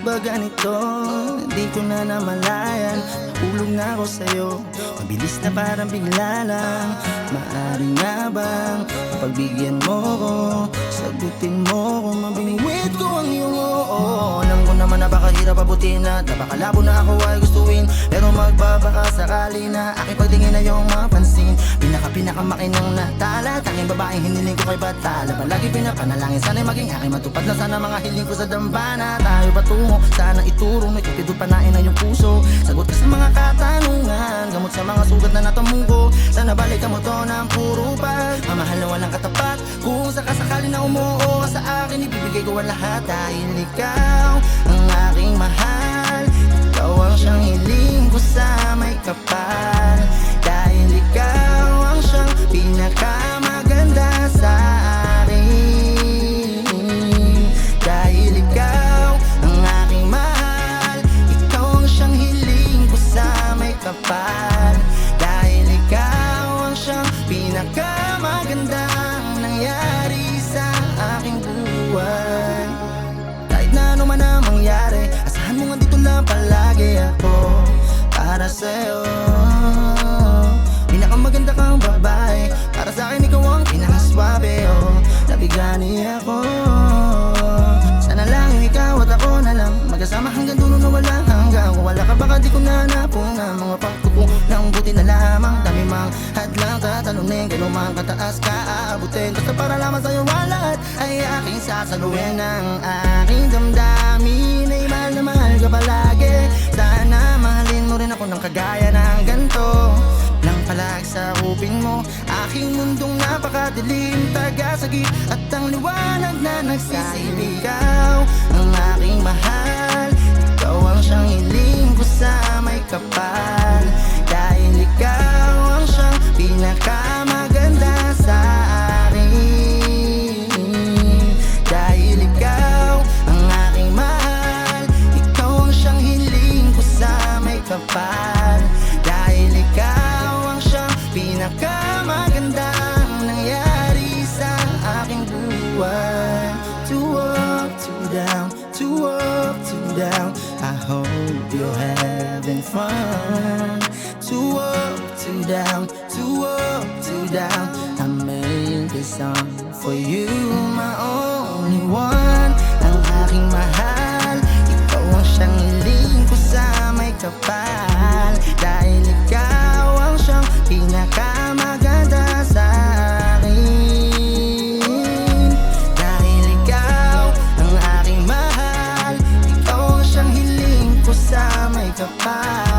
ba ganito? Di ko na namalayan, nahulog na ako sa'yo. Mabilis na parang bigla lang. Maaari nga bang pagbigyan mo ko? Sagutin mo kung mabingwit ko ang iyong oo. Alam ko naman na baka hirap abutin at napakalabo na ako ay gustuin, pero magbabaka sakali na aking pagtingin na iyong mapansin. Pinakamakinang natala, tanging babaeng hiniling ko kay Batala. Palagi pinapanalangin, sana'y maging aking matupad na sana mga hiling ko sa dambana. Tayo patungo, sana ituro na ipipidod panain na yung puso. Sagot ka sa mga katanungan, gamot sa mga sugat na natamugo. Sana balikan mo to ng puro pag mamahal na walang katapat. Kung sakasakali na umuo sa akin, ibibigay ko ang lahat. Dahil ikaw ang aking mahal, ikaw ang siyang hiling ko sa may kapal. Dahil ikaw ang siyang pinakamaganda sa akin. Dahil ikaw ang aking mahal, ikaw ang siyang hiling ko sa may kapal. Dahil ikaw ang siyang pinakamagandang nangyari sa aking buhay. Kahit na ano man ang mangyari, asahan mo nga dito lang palagi ako para sa'yo. Pinakamaganda kang babae, para sa akin ikaw ang pinakaswabe, oh. Nabigani ako. Sana lang ikaw at ako na lang magkasama hanggang dulo na walang hanggang. Kung wala ka baka di ko na napunan mga pagkuko ng buti na lamang. Dami mang hadlang tatalunin, gano'n mang kataas ka aabutin. Basta para lamang sa'yo ang lahat ay aking sasaluhin. Ang aking damdamin ay mahal na mahal ka palagi. Sana mahalin mo rin ako ng kagaya ng ganito. Nang palag sa uping mo, aking mundong napakadilim, tagasagit at ang liwanag na nagsisilbi. Ikaw ang aking mahal, ikaw ang siyang hiling ko sa may kapal. Dahil ikaw ang siyang pinakamaganda sa akin. Dahil ikaw ang aking mahal, ikaw ang siyang hiling ko sa may kapal. Dahil ikaw ang siyang pinakamagandang nangyari sa aking buhay. Too up, too down, too up, too down, I hope you're having fun. Too up, too down, too up, too down, I made this song for you, my only one. Ang aking mahal, ikaw ang siyang hiling ko sa may kapal. Dahil ikaw ang siyang pinakamaganda sa akin. Dahil ikaw ang aking mahal, ikaw ang siyang hiling ko sa may kapal.